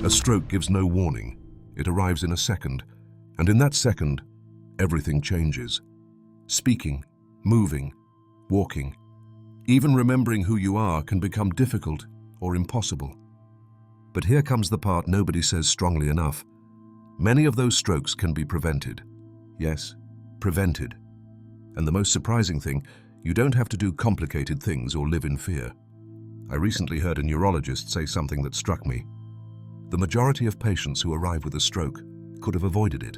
A stroke gives no warning. It arrives in a second, and in that second, everything changes. Speaking, moving, walking, even remembering who you are can become difficult or impossible. But here comes the part nobody says strongly enough. Many of those strokes can be prevented. Yes, prevented. And the most surprising thing, you don't have to do complicated things or live in fear. I recently heard a neurologist say something that struck me. The majority of patients who arrive with a stroke could have avoided it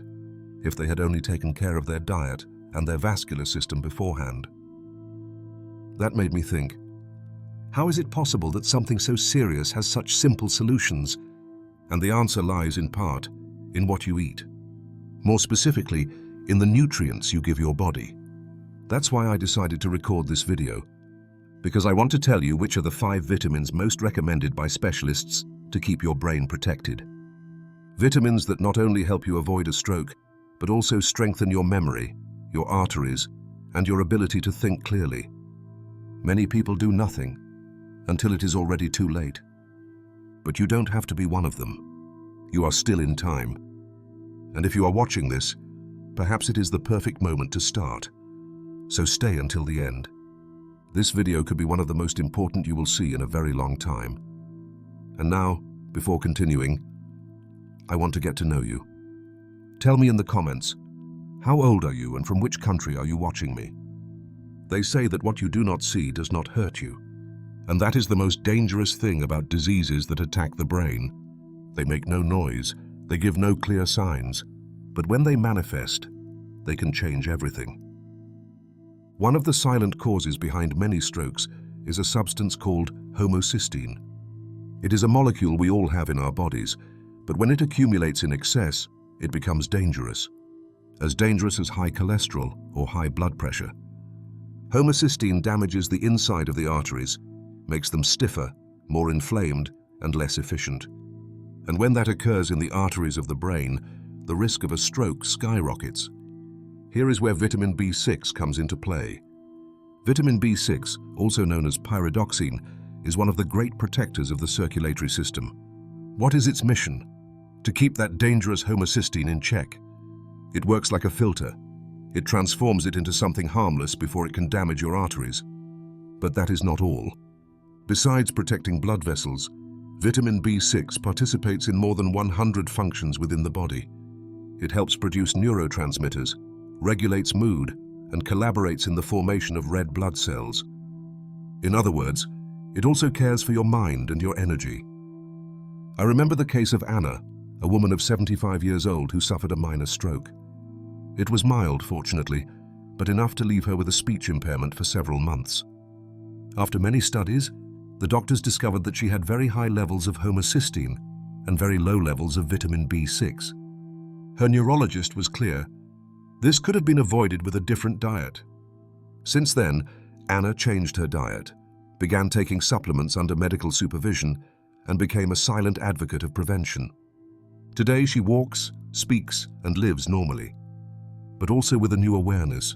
if they had only taken care of their diet and their vascular system beforehand. That made me think, how is it possible that something so serious has such simple solutions? And the answer lies in part in what you eat. More specifically, in the nutrients you give your body. That's why I decided to record this video, because I want to tell you which are the 5 vitamins most recommended by specialists to keep your brain protected. Vitamins that not only help you avoid a stroke, but also strengthen your memory, your arteries, and your ability to think clearly. Many people do nothing until it is already too late. But you don't have to be one of them. You are still in time. And if you are watching this, perhaps it is the perfect moment to start. So stay until the end. This video could be one of the most important you will see in a very long time. And now, before continuing, I want to get to know you. Tell me in the comments, how old are you and from which country are you watching me? They say that what you do not see does not hurt you. And that is the most dangerous thing about diseases that attack the brain. They make no noise, they give no clear signs, but when they manifest, they can change everything. One of the silent causes behind many strokes is a substance called homocysteine. It is a molecule we all have in our bodies, but when it accumulates in excess, it becomes dangerous. As dangerous as high cholesterol or high blood pressure. Homocysteine damages the inside of the arteries, makes them stiffer, more inflamed, and less efficient. And when that occurs in the arteries of the brain, the risk of a stroke skyrockets. Here is where vitamin B6 comes into play. Vitamin B6, also known as pyridoxine, is one of the great protectors of the circulatory system. What is its mission? To keep that dangerous homocysteine in check. It works like a filter. It transforms it into something harmless before it can damage your arteries. But that is not all. Besides protecting blood vessels, vitamin B6 participates in more than 100 functions within the body. It helps produce neurotransmitters, regulates mood, and collaborates in the formation of red blood cells. In other words, it also cares for your mind and your energy. I remember the case of Anna, a woman of 75 years old who suffered a minor stroke. It was mild, fortunately, but enough to leave her with a speech impairment for several months. After many studies, the doctors discovered that she had very high levels of homocysteine and very low levels of vitamin B6. Her neurologist was clear. This could have been avoided with a different diet. Since then, Anna changed her diet, began taking supplements under medical supervision, and became a silent advocate of prevention. Today she walks, speaks, and lives normally, but also with a new awareness.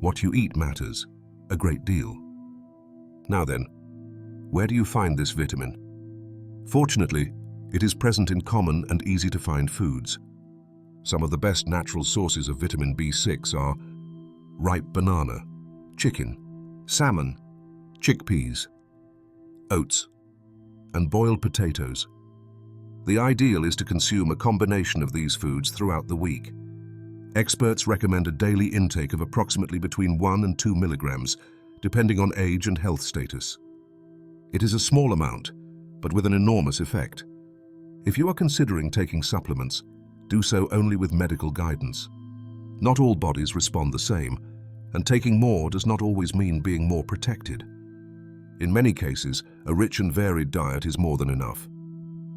What you eat matters a great deal. Now then, where do you find this vitamin? Fortunately, it is present in common and easy to find foods. Some of the best natural sources of vitamin B6 are ripe banana, chicken, salmon, chickpeas, oats, and boiled potatoes. The ideal is to consume a combination of these foods throughout the week. Experts recommend a daily intake of approximately between 1 and 2 milligrams, depending on age and health status. It is a small amount, but with an enormous effect. If you are considering taking supplements, do so only with medical guidance. Not all bodies respond the same, and taking more does not always mean being more protected. In many cases, a rich and varied diet is more than enough.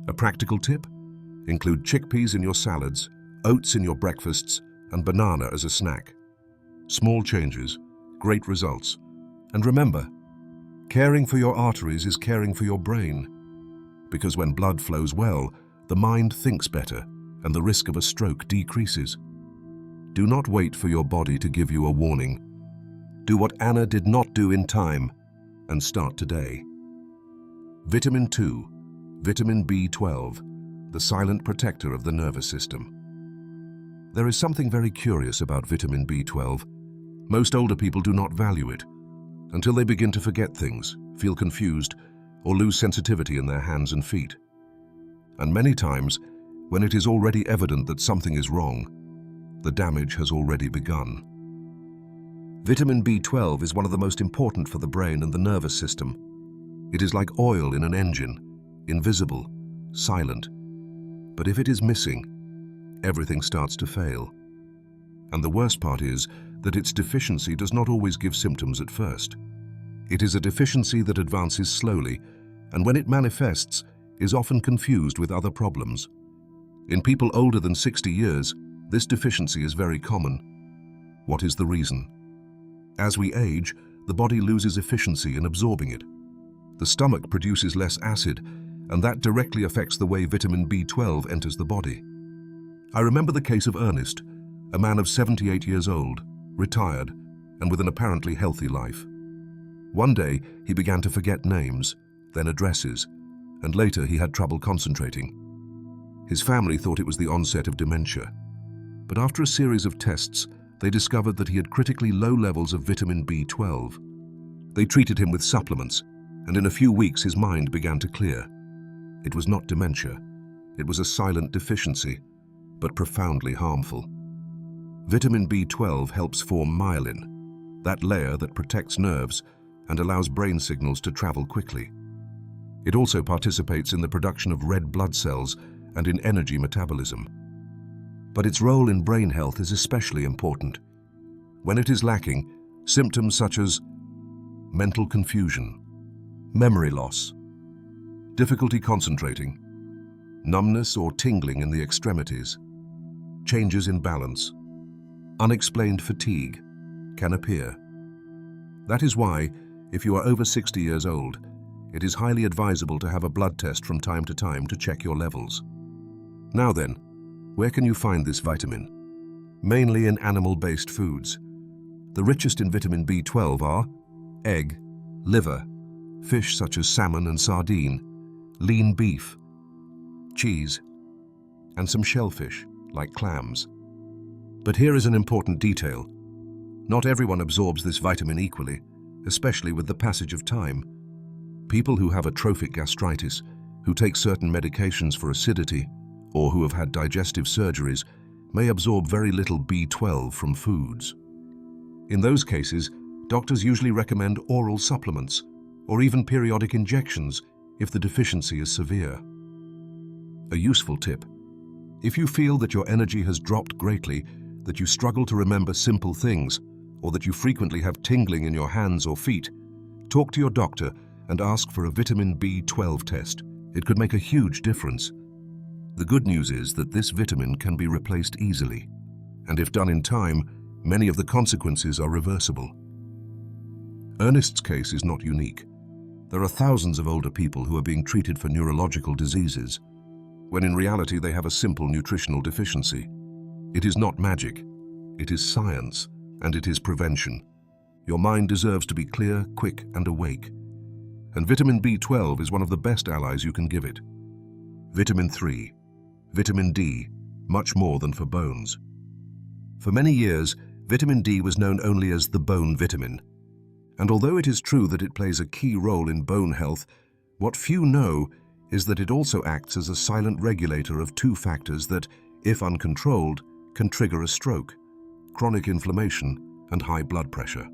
A practical tip? Include chickpeas in your salads, oats in your breakfasts, and banana as a snack. Small changes, great results. And remember, caring for your arteries is caring for your brain. Because when blood flows well, the mind thinks better, and the risk of a stroke decreases. Do not wait for your body to give you a warning. Do what Anna did not do in time, and start today. Vitamin 2, vitamin B12, the silent protector of the nervous system. There is something very curious about vitamin B12. Most older people do not value it until they begin to forget things, feel confused, or lose sensitivity in their hands and feet. And many times, when it is already evident that something is wrong, the damage has already begun. Vitamin B12 is one of the most important for the brain and the nervous system. It is like oil in an engine, invisible, silent. But if it is missing, everything starts to fail. And the worst part is that its deficiency does not always give symptoms at first. It is a deficiency that advances slowly, and when it manifests, is often confused with other problems. In people older than 60 years, this deficiency is very common. What is the reason? As we age, the body loses efficiency in absorbing it. The stomach produces less acid, and that directly affects the way vitamin B12 enters the body. I remember the case of Ernest, a man of 78 years old, retired, and with an apparently healthy life. One day, he began to forget names, then addresses, and later he had trouble concentrating. His family thought it was the onset of dementia. But after a series of tests, they discovered that he had critically low levels of vitamin B12. They treated him with supplements, and in a few weeks his mind began to clear. It was not dementia. It was a silent deficiency, but profoundly harmful. Vitamin B12 helps form myelin, that layer that protects nerves and allows brain signals to travel quickly. It also participates in the production of red blood cells and in energy metabolism. But its role in brain health is especially important. When it is lacking, symptoms such as mental confusion, memory loss, difficulty concentrating, numbness or tingling in the extremities, changes in balance, unexplained fatigue can appear. That is why, if you are over 60 years old, it is highly advisable to have a blood test from time to time to check your levels. Now then, where can you find this vitamin? Mainly in animal-based foods. The richest in vitamin B12 are egg, liver, fish such as salmon and sardine, lean beef, cheese, and some shellfish like clams. But here is an important detail. Not everyone absorbs this vitamin equally, especially with the passage of time. People who have atrophic gastritis, who take certain medications for acidity, or who have had digestive surgeries, may absorb very little B12 from foods. In those cases, doctors usually recommend oral supplements, or even periodic injections if the deficiency is severe. A useful tip: if you feel that your energy has dropped greatly, that you struggle to remember simple things, or that you frequently have tingling in your hands or feet, talk to your doctor and ask for a vitamin B12 test. It could make a huge difference. The good news is that this vitamin can be replaced easily, and if done in time, many of the consequences are reversible. Ernest's case is not unique. There are thousands of older people who are being treated for neurological diseases, when in reality they have a simple nutritional deficiency. It is not magic. It is science, and it is prevention. Your mind deserves to be clear, quick, and awake. And vitamin B12 is one of the best allies you can give it. Vitamin 3. Vitamin D, much more than for bones. For many years, vitamin D was known only as the bone vitamin. And although it is true that it plays a key role in bone health, what few know is that it also acts as a silent regulator of two factors that, if uncontrolled, can trigger a stroke, chronic inflammation, and high blood pressure.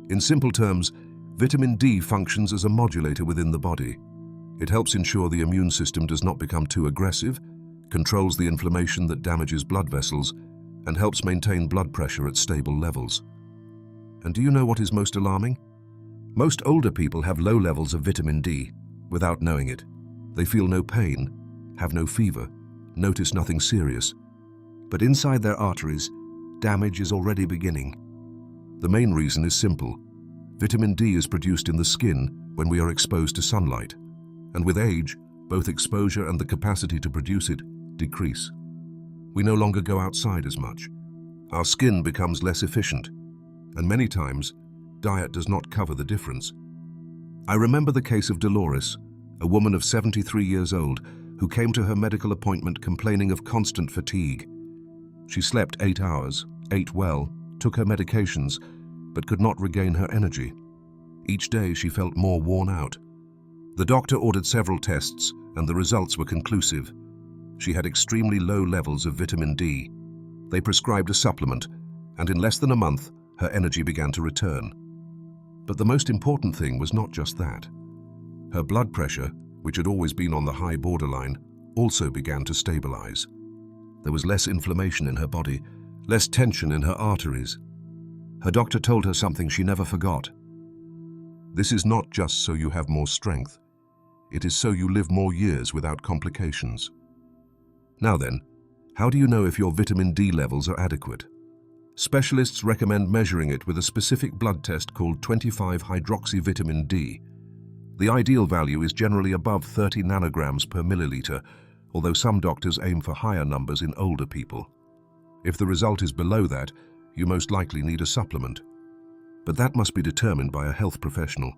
In simple terms, vitamin D functions as a modulator within the body. It helps ensure the immune system does not become too aggressive, controls the inflammation that damages blood vessels, and helps maintain blood pressure at stable levels. And do you know what is most alarming? Most older people have low levels of vitamin D without knowing it. They feel no pain, have no fever, notice nothing serious. But inside their arteries, damage is already beginning. The main reason is simple. Vitamin D is produced in the skin when we are exposed to sunlight. And with age, both exposure and the capacity to produce it decrease. We no longer go outside as much. Our skin becomes less efficient, and many times, diet does not cover the difference. I remember the case of Dolores, a woman of 73 years old, who came to her medical appointment complaining of constant fatigue. She slept 8 hours, ate well, took her medications, but could not regain her energy. Each day she felt more worn out. The doctor ordered several tests, and the results were conclusive. She had extremely low levels of vitamin D. They prescribed a supplement, and in less than a month, her energy began to return. But the most important thing was not just that. Her blood pressure, which had always been on the high borderline, also began to stabilize. There was less inflammation in her body, less tension in her arteries. Her doctor told her something she never forgot. This is not just so you have more strength. It is so you live more years without complications. Now then, how do you know if your vitamin D levels are adequate? Specialists recommend measuring it with a specific blood test called 25-hydroxyvitamin D. The ideal value is generally above 30 nanograms per milliliter, although some doctors aim for higher numbers in older people. If the result is below that, you most likely need a supplement. But that must be determined by a health professional.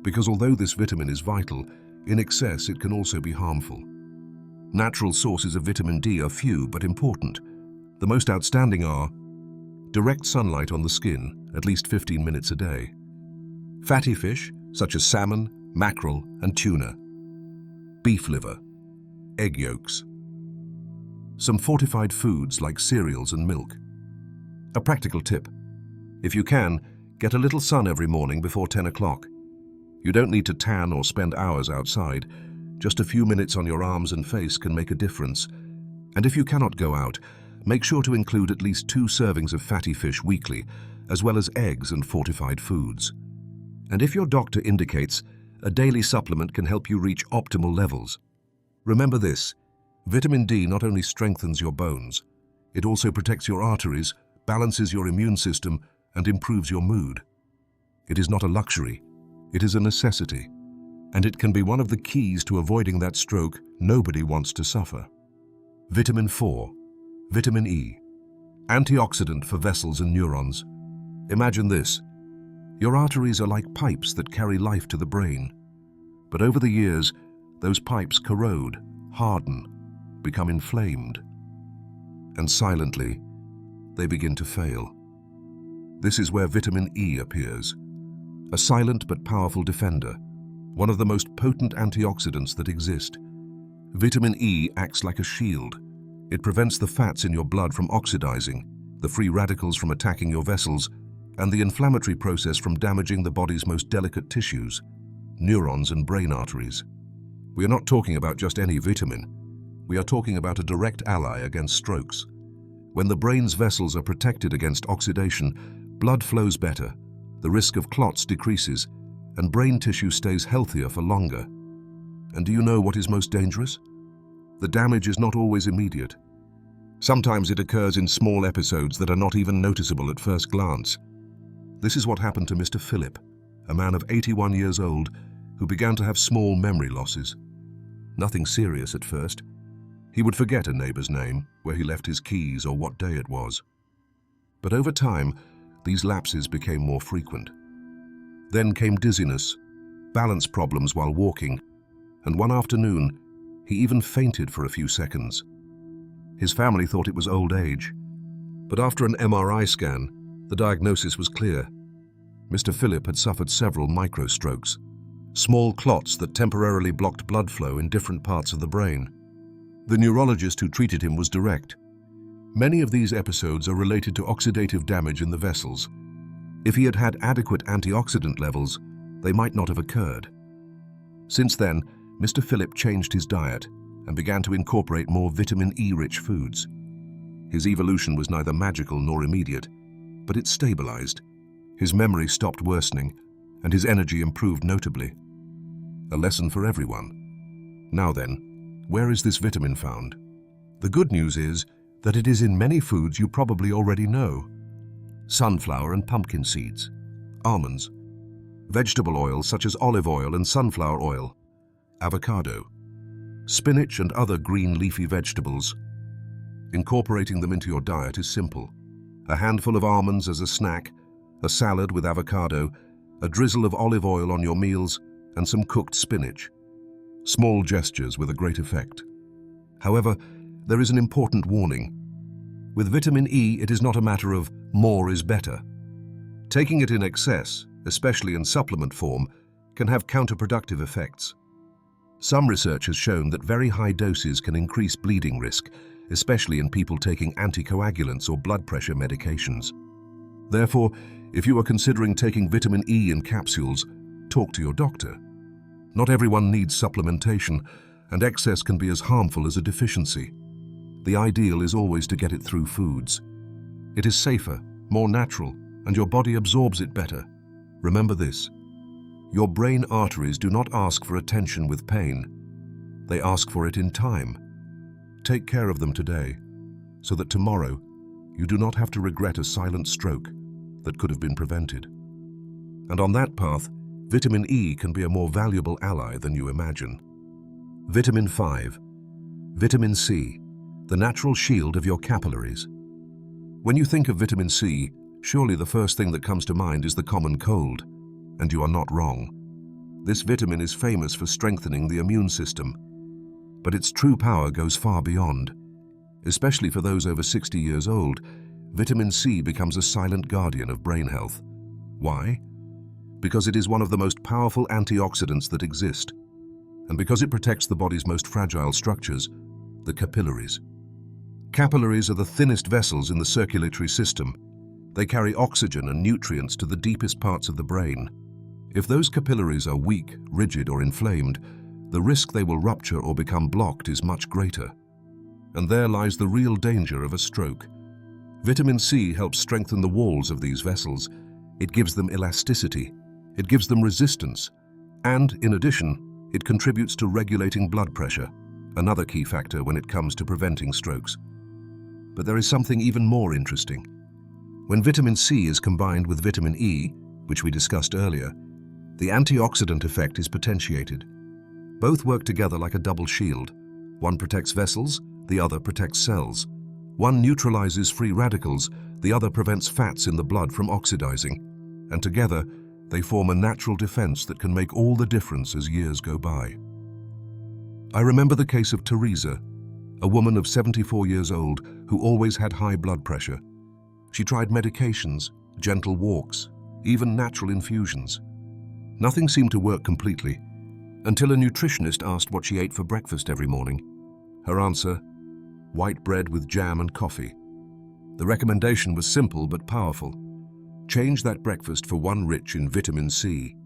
Because although this vitamin is vital, in excess it can also be harmful. Natural sources of vitamin D are few but important. The most outstanding are direct sunlight on the skin, at least 15 minutes a day. Fatty fish, such as salmon, mackerel, and tuna. Beef liver. Egg yolks. Some fortified foods like cereals and milk. A practical tip. If you can, get a little sun every morning before 10 o'clock. You don't need to tan or spend hours outside. Just a few minutes on your arms and face can make a difference. And if you cannot go out, make sure to include at least 2 servings of fatty fish weekly, as well as eggs and fortified foods. And if your doctor indicates, a daily supplement can help you reach optimal levels. Remember this, vitamin D not only strengthens your bones, it also protects your arteries, balances your immune system, and improves your mood. It is not a luxury, it is a necessity, and it can be one of the keys to avoiding that stroke nobody wants to suffer. Vitamin 4. Vitamin E. Antioxidant for vessels and neurons. Imagine this. Your arteries are like pipes that carry life to the brain. But over the years, those pipes corrode, harden, become inflamed. And silently, they begin to fail. This is where vitamin E appears. A silent but powerful defender, one of the most potent antioxidants that exist. Vitamin E acts like a shield. It prevents the fats in your blood from oxidizing, the free radicals from attacking your vessels, and the inflammatory process from damaging the body's most delicate tissues, neurons and brain arteries. We are not talking about just any vitamin. We are talking about a direct ally against strokes. When the brain's vessels are protected against oxidation, blood flows better, the risk of clots decreases, and brain tissue stays healthier for longer. And do you know what is most dangerous? The damage is not always immediate. Sometimes it occurs in small episodes that are not even noticeable at first glance. This is what happened to Mr. Philip, a man of 81 years old who began to have small memory losses. Nothing serious at first. He would forget a neighbor's name, where he left his keys, or what day it was. But over time, these lapses became more frequent. Then came dizziness, balance problems while walking, and one afternoon, he even fainted for a few seconds. His family thought it was old age, but after an MRI scan, the diagnosis was clear. Mr. Philip had suffered several microstrokes, small clots that temporarily blocked blood flow in different parts of the brain. The neurologist who treated him was direct. Many of these episodes are related to oxidative damage in the vessels. If he had had adequate antioxidant levels, they might not have occurred. Since then, Mr. Philip changed his diet and began to incorporate more vitamin E-rich foods. His evolution was neither magical nor immediate, but it stabilized. His memory stopped worsening, and his energy improved notably. A lesson for everyone. Now then, where is this vitamin found? The good news is that it is in many foods you probably already know. Sunflower and pumpkin seeds, almonds, vegetable oils such as olive oil and sunflower oil, avocado, spinach and other green leafy vegetables. Incorporating them into your diet is simple. A handful of almonds as a snack, a salad with avocado, a drizzle of olive oil on your meals, and some cooked spinach. Small gestures with a great effect. However, there is an important warning. With vitamin E, it is not a matter of more is better. Taking it in excess, especially in supplement form, can have counterproductive effects. Some research has shown that very high doses can increase bleeding risk, especially in people taking anticoagulants or blood pressure medications. Therefore, if you are considering taking vitamin E in capsules, talk to your doctor. Not everyone needs supplementation, and excess can be as harmful as a deficiency. The ideal is always to get it through foods. It is safer, more natural, and your body absorbs it better. Remember this: your brain arteries do not ask for attention with pain. They ask for it in time. Take care of them today, so that tomorrow you do not have to regret a silent stroke that could have been prevented. And on that path, vitamin E can be a more valuable ally than you imagine. Vitamin 5. Vitamin C, the natural shield of your capillaries. When you think of vitamin C, surely the first thing that comes to mind is the common cold, and you are not wrong. This vitamin is famous for strengthening the immune system, but its true power goes far beyond. Especially for those over 60 years old, vitamin C becomes a silent guardian of brain health. Why? Because it is one of the most powerful antioxidants that exist, and because it protects the body's most fragile structures, the capillaries. Capillaries are the thinnest vessels in the circulatory system. They carry oxygen and nutrients to the deepest parts of the brain. If those capillaries are weak, rigid, or inflamed, the risk they will rupture or become blocked is much greater. And there lies the real danger of a stroke. Vitamin C helps strengthen the walls of these vessels. It gives them elasticity. It gives them resistance. And, in addition, it contributes to regulating blood pressure, another key factor when it comes to preventing strokes. But there is something even more interesting. When vitamin C is combined with vitamin E, which we discussed earlier, the antioxidant effect is potentiated. Both work together like a double shield. One protects vessels, the other protects cells. One neutralizes free radicals, the other prevents fats in the blood from oxidizing. And together, they form a natural defense that can make all the difference as years go by. I remember the case of Teresa, a woman of 74 years old who always had high blood pressure. She tried medications, gentle walks, even natural infusions. Nothing seemed to work completely, until a nutritionist asked what she ate for breakfast every morning. Her answer: white bread with jam and coffee. The recommendation was simple but powerful. Change that breakfast for one rich in vitamin C.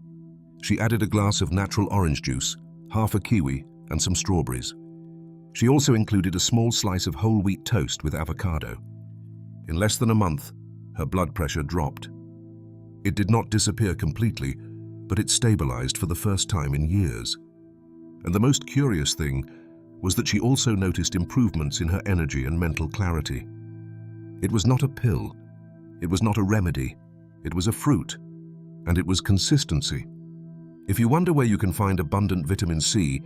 She added a glass of natural orange juice, half a kiwi, and some strawberries. She also included a small slice of whole wheat toast with avocado. In less than a month, her blood pressure dropped. It did not disappear completely, but it stabilized for the first time in years. And the most curious thing was that she also noticed improvements in her energy and mental clarity. It was not a pill, it was not a remedy, it was a fruit, and it was consistency. If you wonder where you can find abundant vitamin C,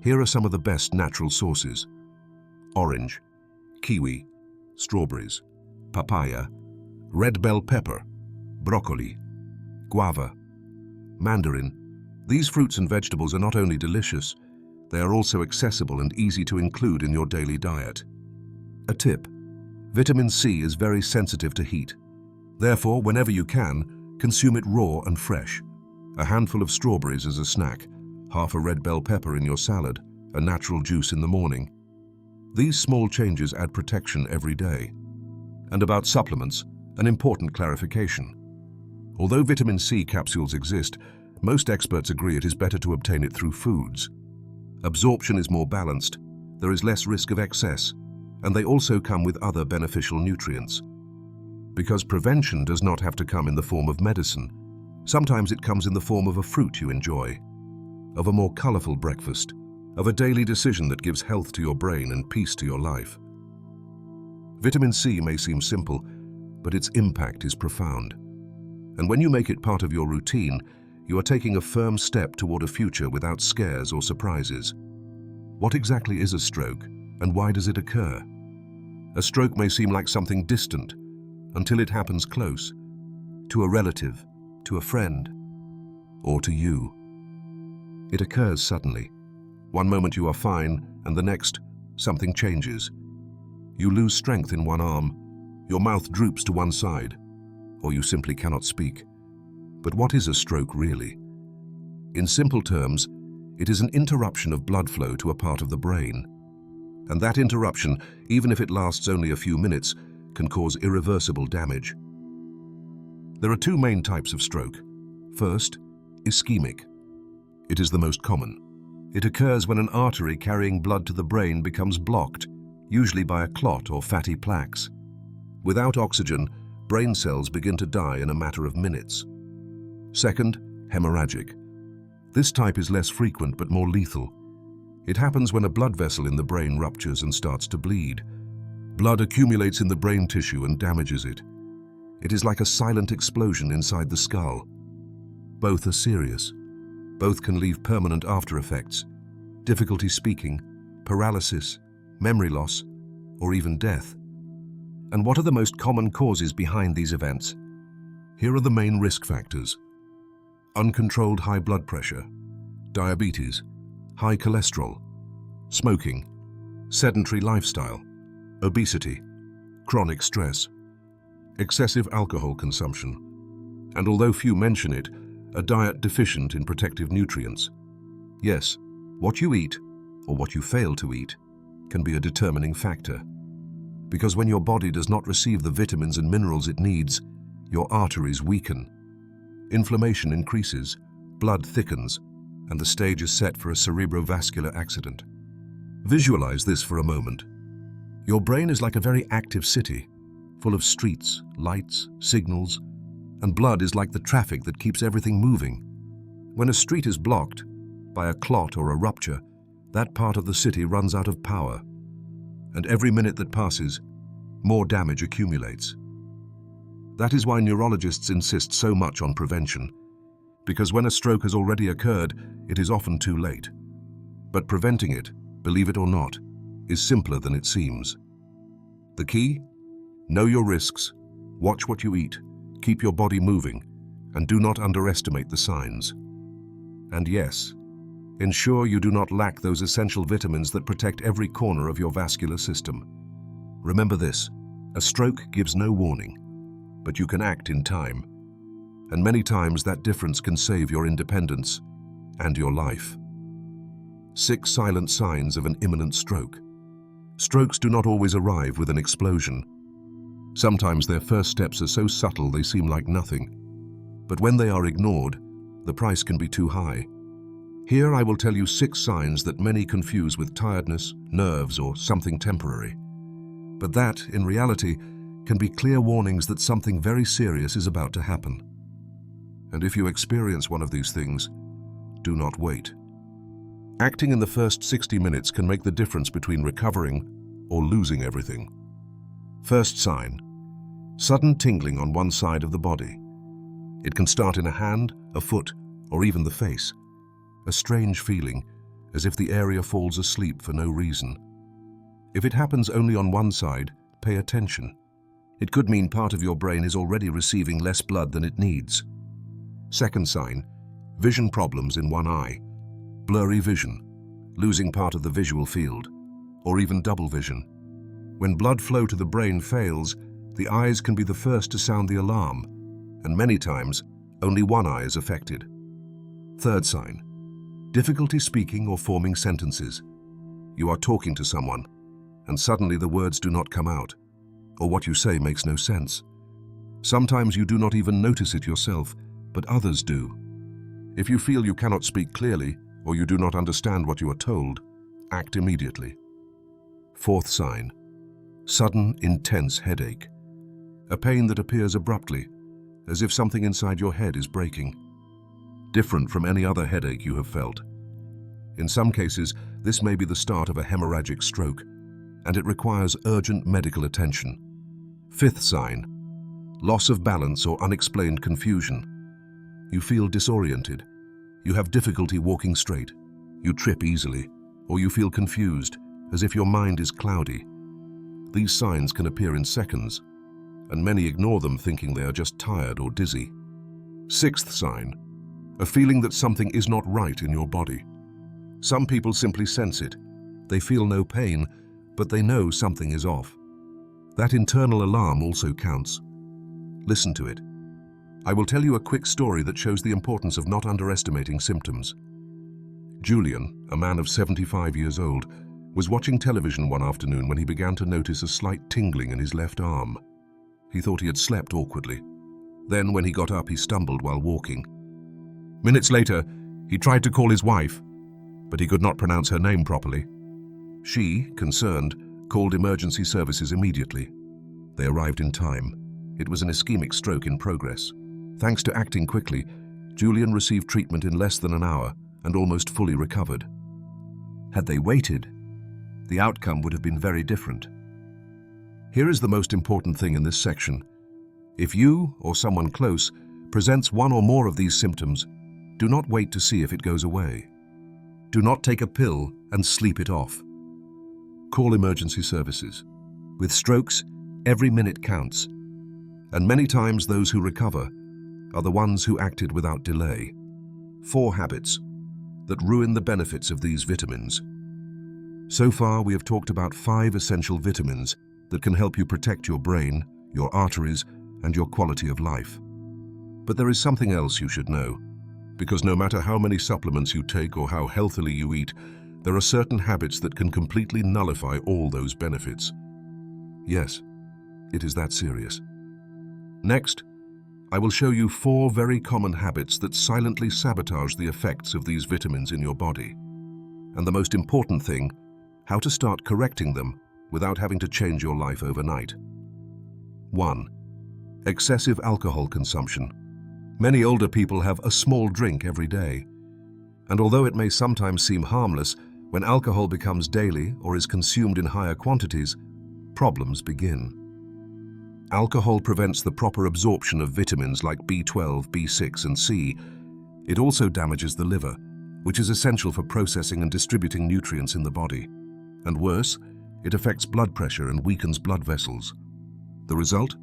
here are some of the best natural sources: orange, kiwi, strawberries, papaya, red bell pepper, broccoli, guava, mandarin. These fruits and vegetables are not only delicious, they are also accessible and easy to include in your daily diet. A tip: vitamin C is very sensitive to heat. Therefore, whenever you can, consume it raw and fresh. A handful of strawberries as a snack, half a red bell pepper in your salad, a natural juice in the morning. These small changes add protection every day. And about supplements, an important clarification. Although vitamin C capsules exist, most experts agree it is better to obtain it through foods. Absorption is more balanced, there is less risk of excess, and they also come with other beneficial nutrients. Because prevention does not have to come in the form of medicine. Sometimes it comes in the form of a fruit you enjoy, of a more colorful breakfast, of a daily decision that gives health to your brain and peace to your life. Vitamin C may seem simple, but its impact is profound. And when you make it part of your routine, you are taking a firm step toward a future without scares or surprises. What exactly is a stroke, and why does it occur? A stroke may seem like something distant, until it happens close, to a relative, to a friend, or to you. It occurs suddenly, One moment you are fine, and the next, something changes. You lose strength in one arm, your mouth droops to one side, or you simply cannot speak. But what is a stroke really? In simple terms, it is an interruption of blood flow to a part of the brain. And that interruption, even if it lasts only a few minutes, can cause irreversible damage. There are two main types of stroke. First, ischemic. It is the most common. It occurs when an artery carrying blood to the brain becomes blocked, usually by a clot or fatty plaques. Without oxygen, brain cells begin to die in a matter of minutes. Second, hemorrhagic. This type is less frequent but more lethal. It happens when a blood vessel in the brain ruptures and starts to bleed. Blood accumulates in the brain tissue and damages it. It is like a silent explosion inside the skull. Both are serious. Both can leave permanent after effects, difficulty speaking, paralysis, memory loss, or even death. And what are the most common causes behind these events? Here are the main risk factors: uncontrolled high blood pressure, diabetes, high cholesterol, smoking, sedentary lifestyle, obesity, chronic stress, excessive alcohol consumption, and although few mention it, a diet deficient in protective nutrients. Yes, what you eat, or what you fail to eat, can be a determining factor. Because when your body does not receive the vitamins and minerals it needs, your arteries weaken. Inflammation increases, blood thickens, and the stage is set for a cerebrovascular accident. Visualize this for a moment. Your brain is like a very active city, full of streets, lights, signals, and blood is like the traffic that keeps everything moving. When a street is blocked by a clot or a rupture, that part of the city runs out of power. And every minute that passes, more damage accumulates. That is why neurologists insist so much on prevention, because when a stroke has already occurred, it is often too late. But preventing it, believe it or not, is simpler than it seems. The key? Know your risks, watch what you eat, keep your body moving, and do not underestimate the signs. And yes, ensure you do not lack those essential vitamins that protect every corner of your vascular system. Remember this, a stroke gives no warning, but you can act in time. And many times that difference can save your independence and your life. 6 silent signs of an imminent stroke. Strokes do not always arrive with an explosion. Sometimes their first steps are so subtle they seem like nothing. But when they are ignored, the price can be too high. Here I will tell you 6 signs that many confuse with tiredness, nerves, or something temporary. But that, in reality, can be clear warnings that something very serious is about to happen. And if you experience one of these things, do not wait. Acting in the first 60 minutes can make the difference between recovering or losing everything. First sign: sudden tingling on one side of the body. It can start in a hand, a foot, or even the face. A strange feeling, as if the area falls asleep for no reason. If it happens only on one side, pay attention. It could mean part of your brain is already receiving less blood than it needs. Second sign: vision problems in one eye. Blurry vision, losing part of the visual field, or even double vision. When blood flow to the brain fails, the eyes can be the first to sound the alarm, and many times, only one eye is affected. Third sign: difficulty speaking or forming sentences. You are talking to someone, and suddenly the words do not come out, or what you say makes no sense. Sometimes you do not even notice it yourself, but others do. If you feel you cannot speak clearly, or you do not understand what you are told, act immediately. Fourth sign: sudden, intense headache. A pain that appears abruptly, as if something inside your head is breaking. Different from any other headache you have felt. In some cases, this may be the start of a hemorrhagic stroke, and it requires urgent medical attention. Fifth sign: loss of balance or unexplained confusion. You feel disoriented. You have difficulty walking straight. You trip easily, or you feel confused, as if your mind is cloudy. These signs can appear in seconds, and many ignore them thinking they are just tired or dizzy. Sixth sign: a feeling that something is not right in your body. Some people simply sense it. They feel no pain, but they know something is off. That internal alarm also counts. Listen to it. I will tell you a quick story that shows the importance of not underestimating symptoms. Julian, a man of 75 years old, was watching television one afternoon when he began to notice a slight tingling in his left arm. He thought he had slept awkwardly. Then, when he got up, he stumbled while walking. Minutes later, he tried to call his wife, but he could not pronounce her name properly. She, concerned, called emergency services immediately. They arrived in time. It was an ischemic stroke in progress. Thanks to acting quickly, Julian received treatment in less than an hour and almost fully recovered. Had they waited, the outcome would have been very different. Here is the most important thing in this section. If you, or someone close, presents one or more of these symptoms, do not wait to see if it goes away. Do not take a pill and sleep it off. Call emergency services. With strokes, every minute counts, and many times those who recover are the ones who acted without delay. 4 habits that ruin the benefits of these vitamins. So far, we have talked about 5 essential vitamins that can help you protect your brain, your arteries, and your quality of life. But there is something else you should know, because no matter how many supplements you take or how healthily you eat, there are certain habits that can completely nullify all those benefits. Yes, it is that serious. Next, I will show you 4 very common habits that silently sabotage the effects of these vitamins in your body. And the most important thing, how to start correcting them without having to change your life overnight. 1. Excessive alcohol consumption. Many older people have a small drink every day. And although it may sometimes seem harmless, when alcohol becomes daily or is consumed in higher quantities, problems begin. Alcohol prevents the proper absorption of vitamins like B12, B6, and C. It also damages the liver, which is essential for processing and distributing nutrients in the body. And worse, it affects blood pressure and weakens blood vessels. The result?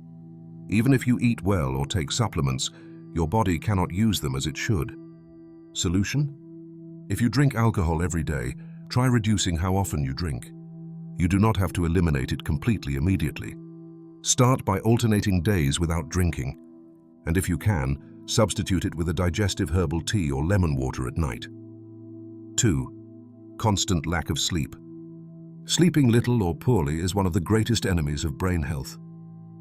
Even if you eat well or take supplements, your body cannot use them as it should. Solution? If you drink alcohol every day, try reducing how often you drink. You do not have to eliminate it completely immediately. Start by alternating days without drinking, and if you can, substitute it with a digestive herbal tea or lemon water at night. 2. Constant lack of sleep. Sleeping little or poorly is one of the greatest enemies of brain health.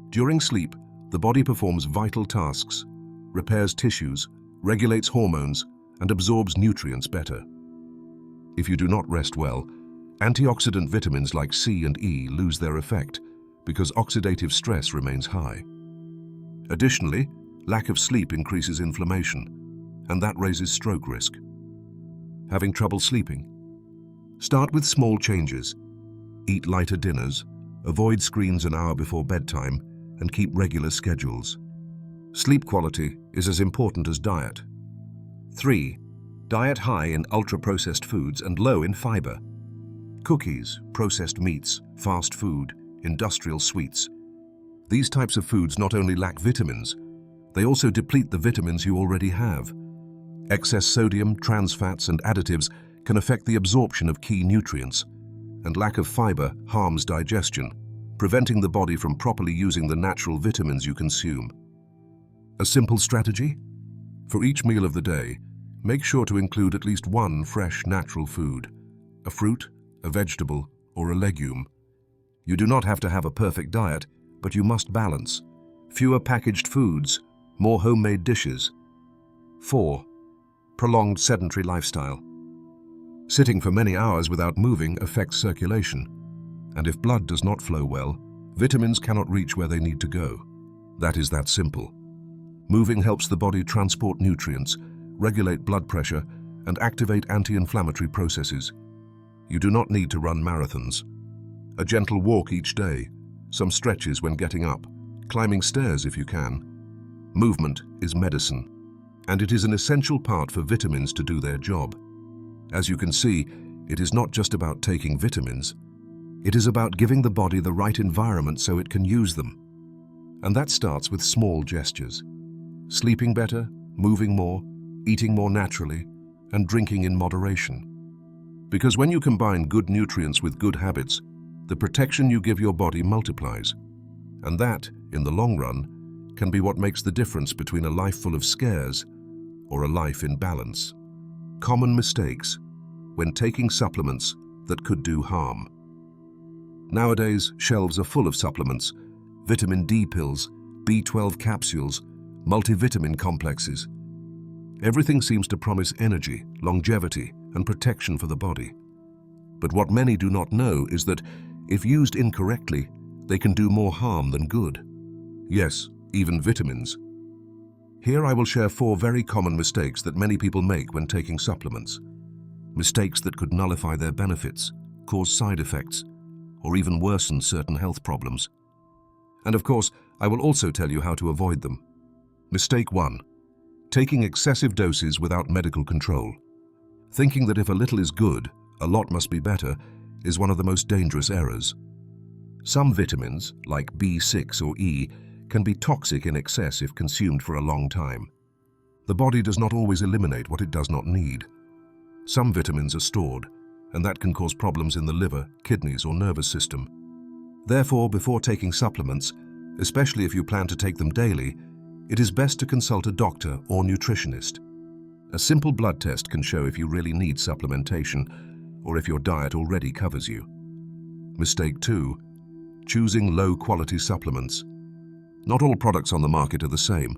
During sleep, the body performs vital tasks, repairs tissues, regulates hormones, and absorbs nutrients better. If you do not rest well, antioxidant vitamins like C and E lose their effect because oxidative stress remains high. Additionally, lack of sleep increases inflammation, and that raises stroke risk. Having trouble sleeping? Start with small changes. Eat lighter dinners, avoid screens an hour before bedtime, and keep regular schedules. Sleep quality is as important as diet. 3. Diet high in ultra-processed foods and low in fiber. Cookies, processed meats, fast food, industrial sweets. These types of foods not only lack vitamins, they also deplete the vitamins you already have. Excess sodium, trans fats, and additives can affect the absorption of key nutrients, and lack of fiber harms digestion, preventing the body from properly using the natural vitamins you consume. A simple strategy? For each meal of the day, make sure to include at least one fresh natural food, a fruit, a vegetable, or a legume. You do not have to have a perfect diet, but you must balance. Fewer packaged foods, more homemade dishes. 4. Prolonged sedentary lifestyle. Sitting for many hours without moving affects circulation, and if blood does not flow well, vitamins cannot reach where they need to go. That is that simple. Moving helps the body transport nutrients, regulate blood pressure, and activate anti-inflammatory processes. You do not need to run marathons. A gentle walk each day, some stretches when getting up, climbing stairs if you can. Movement is medicine, and it is an essential part for vitamins to do their job. As you can see, it is not just about taking vitamins. It is about giving the body the right environment so it can use them. And that starts with small gestures. Sleeping better, moving more, eating more naturally, and drinking in moderation. Because when you combine good nutrients with good habits, the protection you give your body multiplies. And that, in the long run, can be what makes the difference between a life full of scares or a life in balance. Common mistakes when taking supplements that could do harm. Nowadays, shelves are full of supplements, vitamin D pills, B12 capsules, multivitamin complexes. Everything seems to promise energy, longevity, and protection for the body. But what many do not know is that, if used incorrectly, they can do more harm than good. Yes, even vitamins. Here I will share 4 very common mistakes that many people make when taking supplements. Mistakes that could nullify their benefits, cause side effects, or even worsen certain health problems. And of course, I will also tell you how to avoid them. Mistake 1. Taking excessive doses without medical control. Thinking that if a little is good, a lot must be better, is one of the most dangerous errors. Some vitamins, like B6 or E, can be toxic in excess if consumed for a long time. The body does not always eliminate what it does not need. Some vitamins are stored, and that can cause problems in the liver, kidneys, or nervous system. Therefore, before taking supplements, especially if you plan to take them daily, it is best to consult a doctor or nutritionist. A simple blood test can show if you really need supplementation or if your diet already covers you. Mistake 2. Choosing low-quality supplements. Not all products on the market are the same.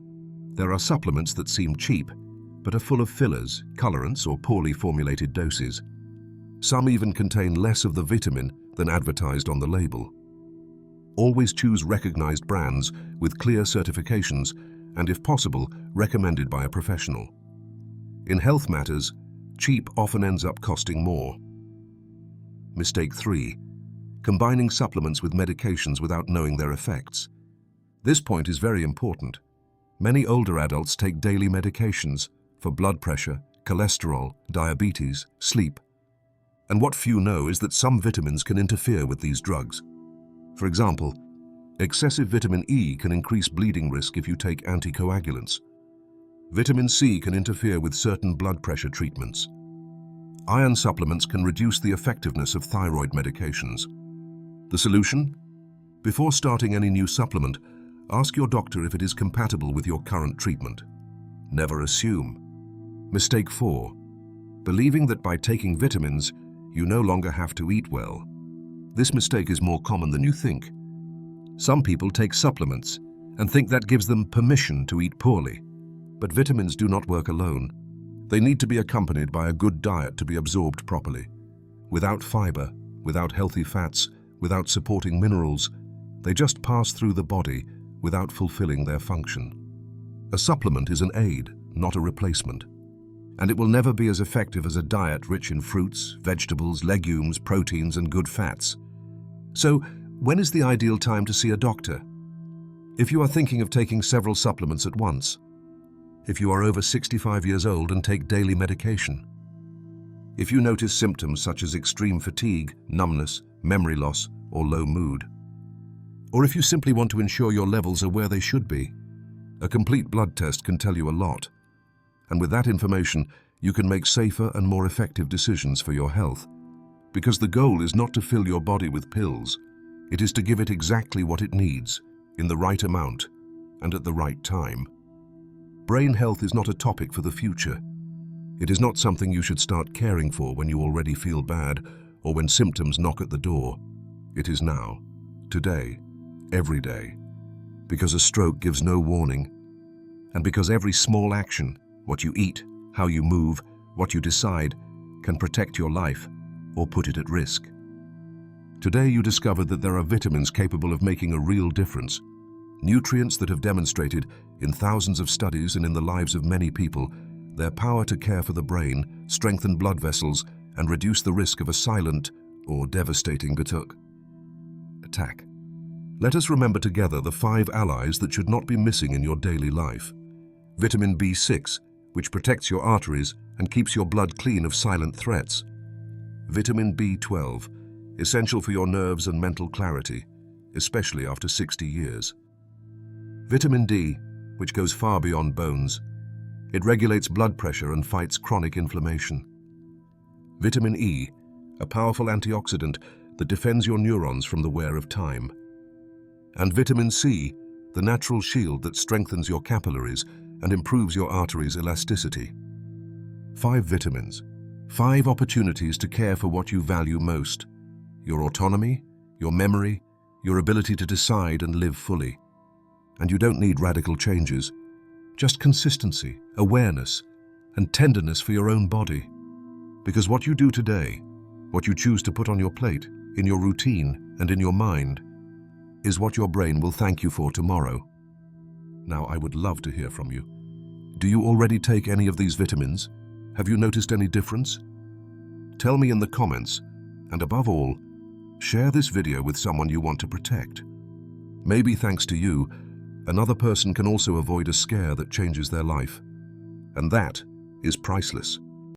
There are supplements that seem cheap, but are full of fillers, colorants, or poorly formulated doses. Some even contain less of the vitamin than advertised on the label. Always choose recognized brands with clear certifications and, if possible, recommended by a professional. In health matters, cheap often ends up costing more. Mistake 3. Combining supplements with medications without knowing their effects. This point is very important. Many older adults take daily medications for blood pressure, cholesterol, diabetes, sleep. And what few know is that some vitamins can interfere with these drugs. For example, excessive vitamin E can increase bleeding risk if you take anticoagulants. Vitamin C can interfere with certain blood pressure treatments. Iron supplements can reduce the effectiveness of thyroid medications. The solution? Before starting any new supplement, ask your doctor if it is compatible with your current treatment. Never assume. Mistake 4. Believing that by taking vitamins, you no longer have to eat well. This mistake is more common than you think. Some people take supplements and think that gives them permission to eat poorly. But vitamins do not work alone. They need to be accompanied by a good diet to be absorbed properly. Without fiber, without healthy fats, without supporting minerals, they just pass through the body without fulfilling their function. A supplement is an aid, not a replacement. And it will never be as effective as a diet rich in fruits, vegetables, legumes, proteins, and good fats. So, when is the ideal time to see a doctor? If you are thinking of taking several supplements at once. If you are over 65 years old and take daily medication. If you notice symptoms such as extreme fatigue, numbness, memory loss, or low mood. Or if you simply want to ensure your levels are where they should be. A complete blood test can tell you a lot. And with that information, you can make safer and more effective decisions for your health. Because the goal is not to fill your body with pills. It is to give it exactly what it needs, in the right amount, and at the right time. Brain health is not a topic for the future. It is not something you should start caring for when you already feel bad or when symptoms knock at the door. It is now, today, every day. Because a stroke gives no warning. And because every small action, what you eat, how you move, what you decide, can protect your life or put it at risk. Today you discovered that there are vitamins capable of making a real difference. Nutrients that have demonstrated, in thousands of studies and in the lives of many people, their power to care for the brain, strengthen blood vessels, and reduce the risk of a silent or devastating attack. Let us remember together the 5 allies that should not be missing in your daily life. Vitamin B6, which protects your arteries and keeps your blood clean of silent threats. Vitamin B12, essential for your nerves and mental clarity, especially after 60 years. Vitamin D, which goes far beyond bones. It regulates blood pressure and fights chronic inflammation. Vitamin E, a powerful antioxidant that defends your neurons from the wear of time. And vitamin C, the natural shield that strengthens your capillaries and improves your arteries' elasticity. 5 vitamins. 5 opportunities to care for what you value most: your autonomy, your memory, your ability to decide and live fully. And you don't need radical changes, just consistency, awareness, and tenderness for your own body. Because what you do today, what you choose to put on your plate, in your routine and in your mind, is what your brain will thank you for tomorrow. Now, I would love to hear from you. Do you already take any of these vitamins? Have you noticed any difference? Tell me in the comments, and above all, share this video with someone you want to protect. Maybe thanks to you, another person can also avoid a scare that changes their life. And that is priceless.